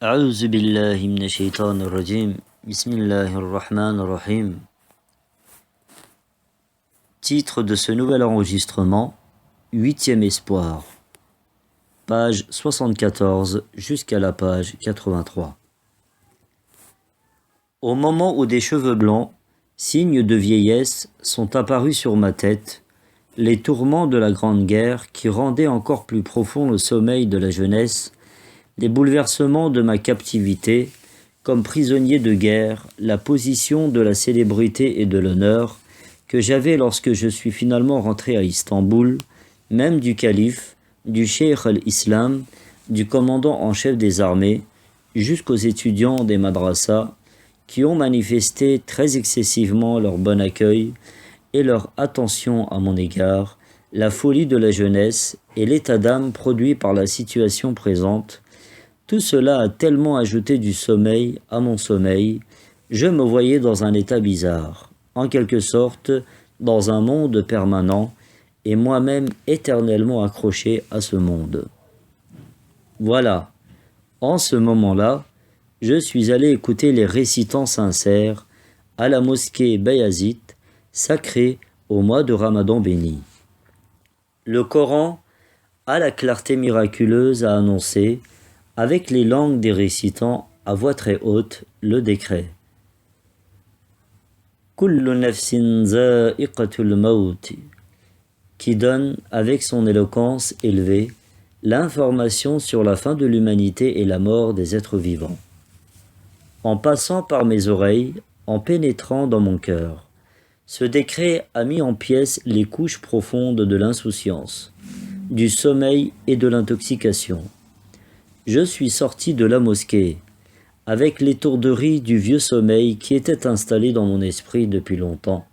أعوذ بالله من الشيطان الرجيم بسم الله الرحمن الرحيم. Titre de ce nouvel enregistrement, 8e espoir, page 74 jusqu'à la page 83. Au moment où des cheveux blancs, signes de vieillesse, sont apparus sur ma tête, les tourments de la Grande Guerre qui rendaient encore plus profond le sommeil de la jeunesse, les bouleversements de ma captivité, comme prisonnier de guerre, la position de la célébrité et de l'honneur que j'avais lorsque je suis finalement rentré à Istanbul, même du calife, du cheikh al-Islam, du commandant en chef des armées, jusqu'aux étudiants des madrasas, qui ont manifesté très excessivement leur bon accueil et leur attention à mon égard, la folie de la jeunesse et l'état d'âme produit par la situation présente. Tout cela a tellement ajouté du sommeil à mon sommeil, je me voyais dans un état bizarre, en quelque sorte dans un monde permanent, et moi-même éternellement accroché à ce monde. Voilà, en ce moment-là, je suis allé écouter les récitants sincères à la mosquée Bayazit, sacrée au mois de Ramadan béni. Le Coran a la clarté miraculeuse à annoncer, avec les langues des récitants à voix très haute, le décret. Kullu nafsin za'iqatul maut, qui donne, avec son éloquence élevée, l'information sur la fin de l'humanité et la mort des êtres vivants. En passant par mes oreilles, en pénétrant dans mon cœur, ce décret a mis en pièces les couches profondes de l'insouciance, du sommeil et de l'intoxication. Je suis sorti de la mosquée, avec l'étourderie du vieux sommeil qui était installé dans mon esprit depuis longtemps.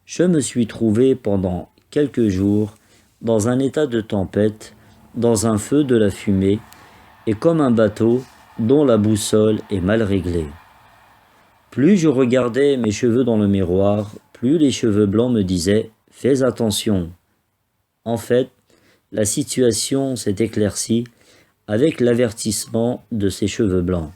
Je me suis trouvé pendant quelques jours dans un état de tempête, dans un feu de la fumée, et comme un bateau dont la boussole est mal réglée. Plus je regardais mes cheveux dans le miroir, plus les cheveux blancs me disaient « Fais attention ». En fait, la situation s'est éclaircie avec l'avertissement de ces cheveux blancs.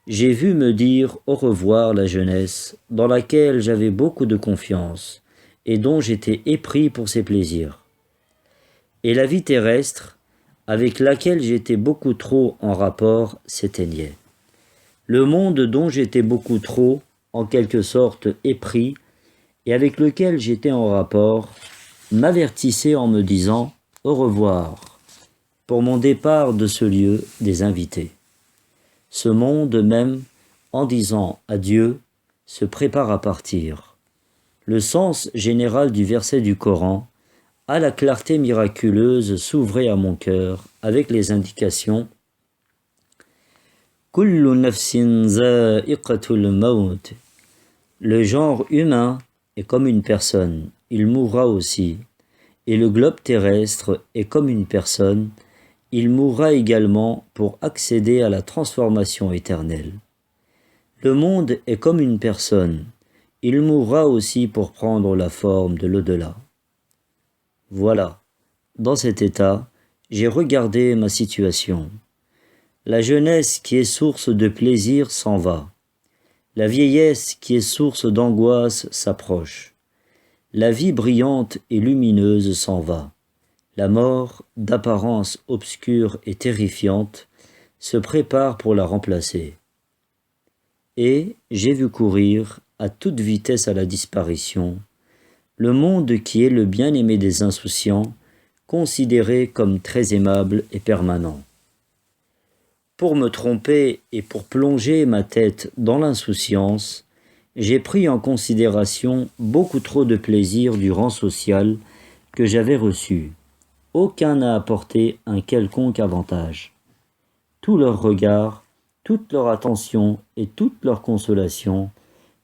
J'ai vu me dire au revoir la jeunesse, dans laquelle j'avais beaucoup de confiance, et dont j'étais épris pour ses plaisirs. Et la vie terrestre, avec laquelle j'étais beaucoup trop en rapport, s'éteignait. Le monde dont j'étais beaucoup trop, en quelque sorte, épris, et avec lequel j'étais en rapport, m'avertissait en me disant « Au revoir » pour mon départ de ce lieu des invités. Ce monde même, en disant adieu, se prépare à partir. Le sens général du verset du Coran, à la clarté miraculeuse, s'ouvrait à mon cœur avec les indications « Kullu nafsin za'iqatul maut » Le genre humain est comme une personne, il mourra aussi, et le globe terrestre est comme une personne, il mourra également pour accéder à la transformation éternelle. Le monde est comme une personne, il mourra aussi pour prendre la forme de l'au-delà. Voilà, dans cet état, j'ai regardé ma situation. La jeunesse qui est source de plaisir s'en va. La vieillesse qui est source d'angoisse s'approche. La vie brillante et lumineuse s'en va. La mort, d'apparence obscure et terrifiante, se prépare pour la remplacer. Et j'ai vu courir, à toute vitesse à la disparition, le monde qui est le bien-aimé des insouciants, considéré comme très aimable et permanent. Pour me tromper et pour plonger ma tête dans l'insouciance, j'ai pris en considération beaucoup trop de plaisir du rang social que j'avais reçu. Aucun n'a apporté un quelconque avantage. Tout leur regard, toute leur attention et toute leur consolation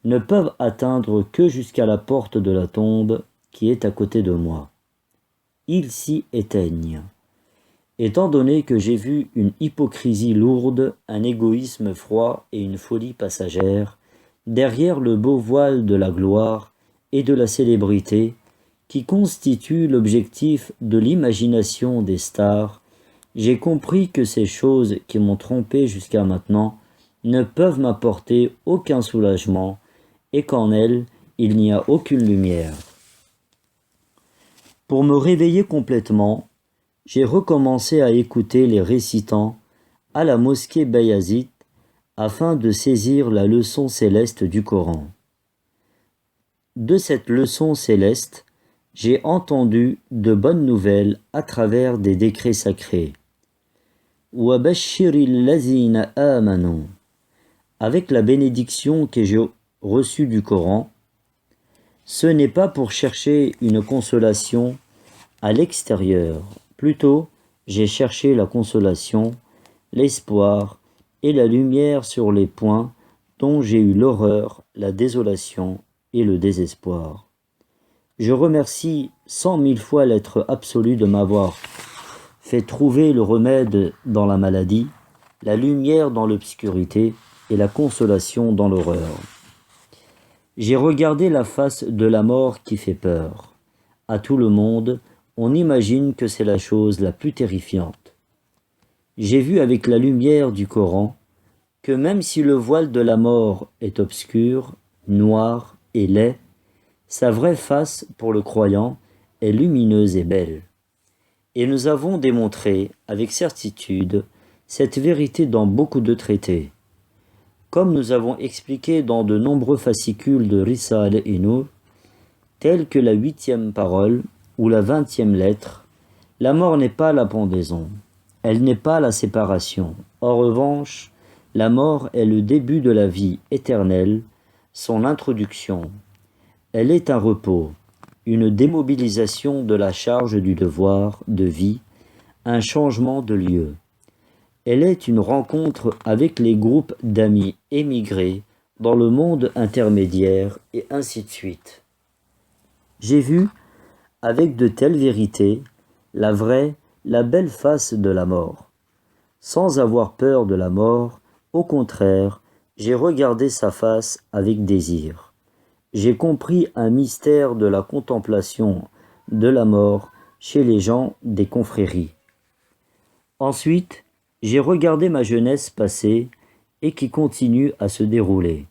ne peuvent atteindre que jusqu'à la porte de la tombe qui est à côté de moi. Ils s'y éteignent. Étant donné que j'ai vu une hypocrisie lourde, un égoïsme froid et une folie passagère, derrière le beau voile de la gloire et de la célébrité, qui constitue l'objectif de l'imagination des stars, J'ai compris que ces choses qui m'ont trompé jusqu'à maintenant ne peuvent m'apporter aucun soulagement et qu'en elles, il n'y a aucune lumière. Pour me réveiller complètement, j'ai recommencé à écouter les récitants à la mosquée Bayazid afin de saisir la leçon céleste du Coran. De cette leçon céleste, j'ai entendu de bonnes nouvelles à travers des décrets sacrés. Wabashiril lazina amanu. Avec la bénédiction que j'ai reçue du Coran, ce n'est pas pour chercher une consolation à l'extérieur. Plutôt, j'ai cherché la consolation, l'espoir et la lumière sur les points dont j'ai eu l'horreur, la désolation et le désespoir. Je remercie 100 000 fois l'être absolu de m'avoir fait trouver le remède dans la maladie, la lumière dans l'obscurité et la consolation dans l'horreur. J'ai regardé la face de la mort qui fait peur. À tout le monde, on imagine que c'est la chose la plus terrifiante. J'ai vu avec la lumière du Coran que même si le voile de la mort est obscur, noir et laid, sa vraie face pour le croyant est lumineuse et belle. Et nous avons démontré avec certitude cette vérité dans beaucoup de traités. Comme nous avons expliqué dans de nombreux fascicules de Risale et Nur, tels que la 8e parole ou la 20e lettre, la mort n'est pas la pendaison, elle n'est pas la séparation. En revanche, la mort est le début de la vie éternelle, son introduction. Elle est un repos, une démobilisation de la charge du devoir de vie, un changement de lieu. Elle est une rencontre avec les groupes d'amis émigrés dans le monde intermédiaire et ainsi de suite. J'ai vu, avec de telles vérités, la vraie, la belle face de la mort. Sans avoir peur de la mort, au contraire, j'ai regardé sa face avec désir. J'ai compris un mystère de la contemplation de la mort chez les gens des confréries. Ensuite, j'ai regardé ma jeunesse passée et qui continue à se dérouler.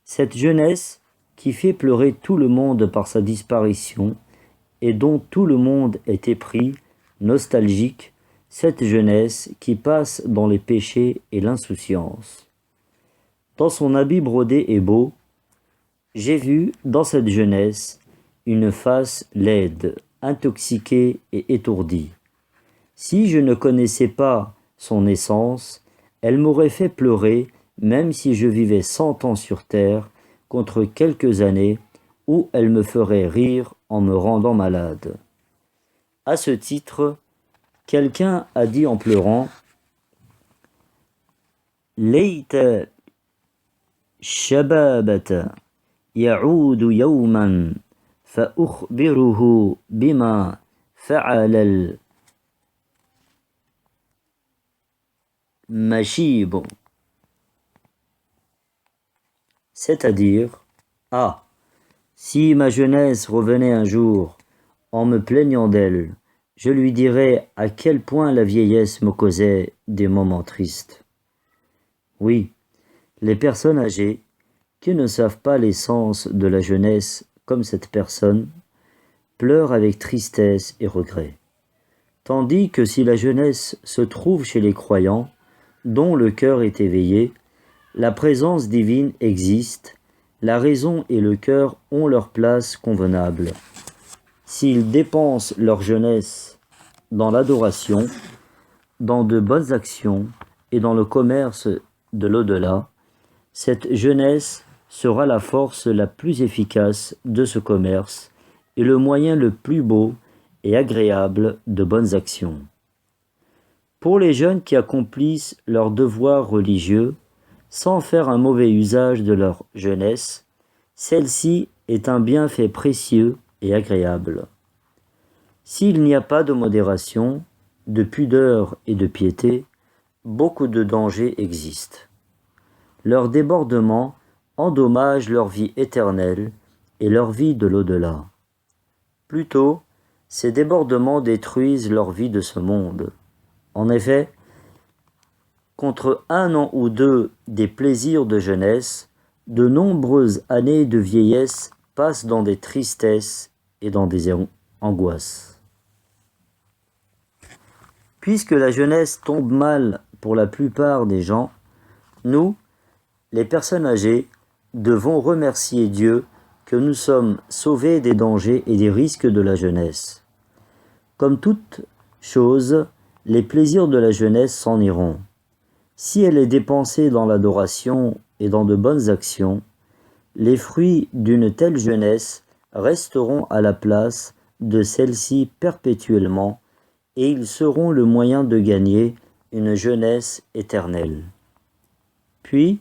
Cette jeunesse qui fait pleurer tout le monde par sa disparition et dont tout le monde est épris, nostalgique, cette jeunesse qui passe dans les péchés et l'insouciance. Dans son habit brodé et beau, j'ai vu dans cette jeunesse une face laide, intoxiquée et étourdie. Si je ne connaissais pas son essence, elle m'aurait fait pleurer même si je vivais 100 ans sur terre contre quelques années où elle me ferait rire en me rendant malade. À ce titre, quelqu'un a dit en pleurant « Layta shababata ya'udu yawman fa ukhbiruhu bima fa'ala al-mashib » c'est-à-dire « Ah, si ma jeunesse revenait un jour en me plaignant d'elle, je lui dirais à quel point la vieillesse me causait des moments tristes. » Oui, les personnes âgées, qui ne savent pas l'essence de la jeunesse comme cette personne, pleurent avec tristesse et regret. Tandis que si la jeunesse se trouve chez les croyants, dont le cœur est éveillé, la présence divine existe, la raison et le cœur ont leur place convenable. S'ils dépensent leur jeunesse dans l'adoration, dans de bonnes actions et dans le commerce de l'au-delà, cette jeunesse sera la force la plus efficace de ce commerce et le moyen le plus beau et agréable de bonnes actions. Pour les jeunes qui accomplissent leurs devoirs religieux, sans faire un mauvais usage de leur jeunesse, celle-ci est un bienfait précieux et agréable. S'il n'y a pas de modération, de pudeur et de piété, beaucoup de dangers existent. Leur débordement endommage leur vie éternelle et leur vie de l'au-delà. Plutôt, ces débordements détruisent leur vie de ce monde. En effet, contre 1 an ou 2 des plaisirs de jeunesse, de nombreuses années de vieillesse passent dans des tristesses et dans des angoisses. Puisque la jeunesse tombe mal pour la plupart des gens, nous, les personnes âgées, devons remercier Dieu que nous sommes sauvés des dangers et des risques de la jeunesse. Comme toute chose, les plaisirs de la jeunesse s'en iront. Si elle est dépensée dans l'adoration et dans de bonnes actions, les fruits d'une telle jeunesse resteront à la place de celle-ci perpétuellement et ils seront le moyen de gagner une jeunesse éternelle. Puis,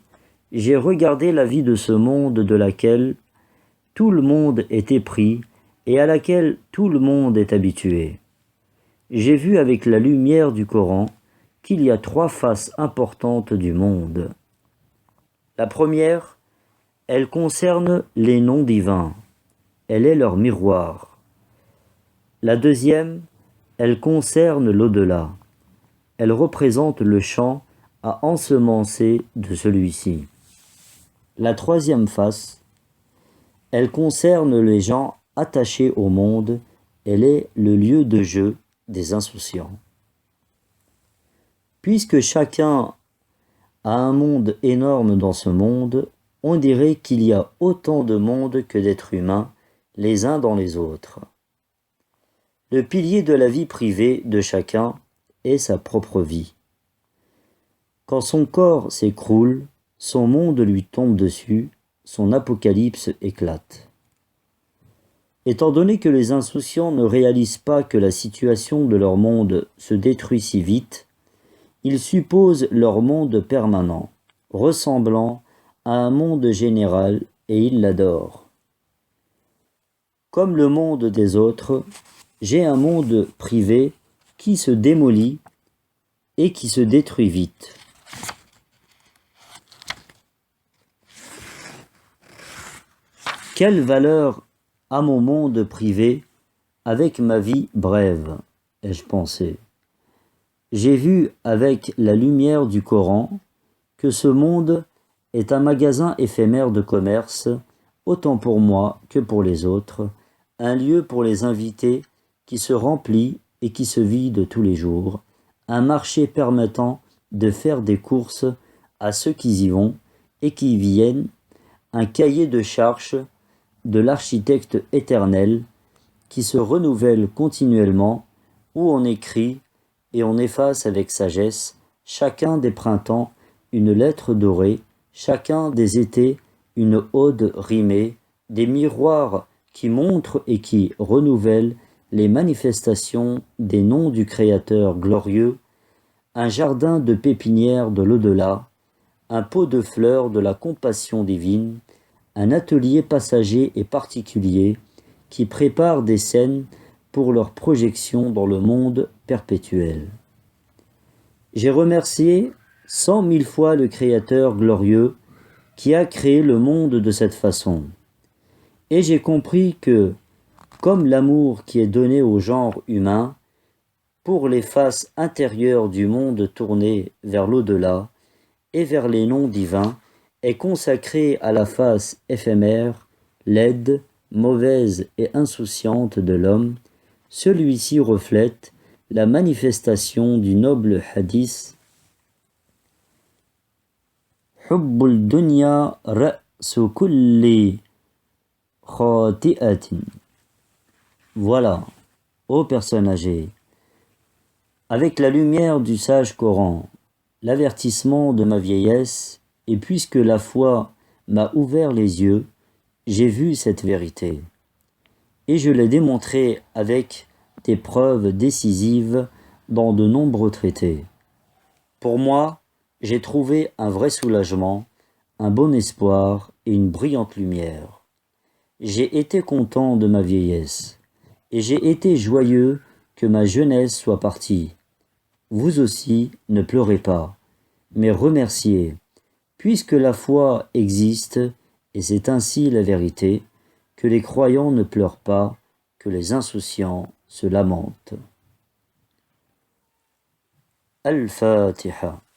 j'ai regardé la vie de ce monde de laquelle tout le monde est épris et à laquelle tout le monde est habitué. J'ai vu avec la lumière du Coran qu'il y a 3 faces importantes du monde. La première, elle concerne les noms divins. Elle est leur miroir. La deuxième, elle concerne l'au-delà. Elle représente le champ à ensemencer de celui-ci. La troisième face, elle concerne les gens attachés au monde. Elle est le lieu de jeu des insouciants. Puisque chacun a un monde énorme dans ce monde, on dirait qu'il y a autant de mondes que d'êtres humains, les uns dans les autres. Le pilier de la vie privée de chacun est sa propre vie. Quand son corps s'écroule, son monde lui tombe dessus, son apocalypse éclate. Étant donné que les insouciants ne réalisent pas que la situation de leur monde se détruit si vite, ils supposent leur monde permanent, ressemblant à un monde général, et ils l'adorent. Comme le monde des autres, j'ai un monde privé qui se démolit et qui se détruit vite. Quelle valeur a mon monde privé avec ma vie brève, ai-je pensé. J'ai vu avec la lumière du Coran que ce monde est un magasin éphémère de commerce, autant pour moi que pour les autres, un lieu pour les invités qui se remplit et qui se vide tous les jours, un marché permettant de faire des courses à ceux qui y vont et qui y viennent, un cahier de charges de l'architecte éternel qui se renouvelle continuellement, où on écrit et on efface avec sagesse chacun des printemps une lettre dorée, chacun des étés une ode rimée, des miroirs qui montrent et qui renouvellent les manifestations des noms du Créateur glorieux, un jardin de pépinières de l'au-delà, un pot de fleurs de la compassion divine, un atelier passager et particulier qui prépare des scènes pour leur projection dans le monde perpétuel. J'ai remercié 100 000 fois le Créateur glorieux qui a créé le monde de cette façon. Et j'ai compris que, comme l'amour qui est donné au genre humain, pour les faces intérieures du monde tournées vers l'au-delà et vers les noms divins, est consacré à la face éphémère, laide, mauvaise et insouciante de l'homme, celui-ci reflète la manifestation du noble hadith Hubbul dunya ra'su kulli khati'atin. Voilà, ô personnes âgées, avec la lumière du sage Coran, l'avertissement de ma vieillesse, et puisque la foi m'a ouvert les yeux, j'ai vu cette vérité. Et je l'ai démontré avec des preuves décisives dans de nombreux traités. Pour moi, j'ai trouvé un vrai soulagement, un bon espoir et une brillante lumière. J'ai été content de ma vieillesse, et j'ai été joyeux que ma jeunesse soit partie. Vous aussi, ne pleurez pas, mais remerciez, puisque la foi existe, et c'est ainsi la vérité, que les croyants ne pleurent pas, que les insouciants se lamentent. Al-Fatiha.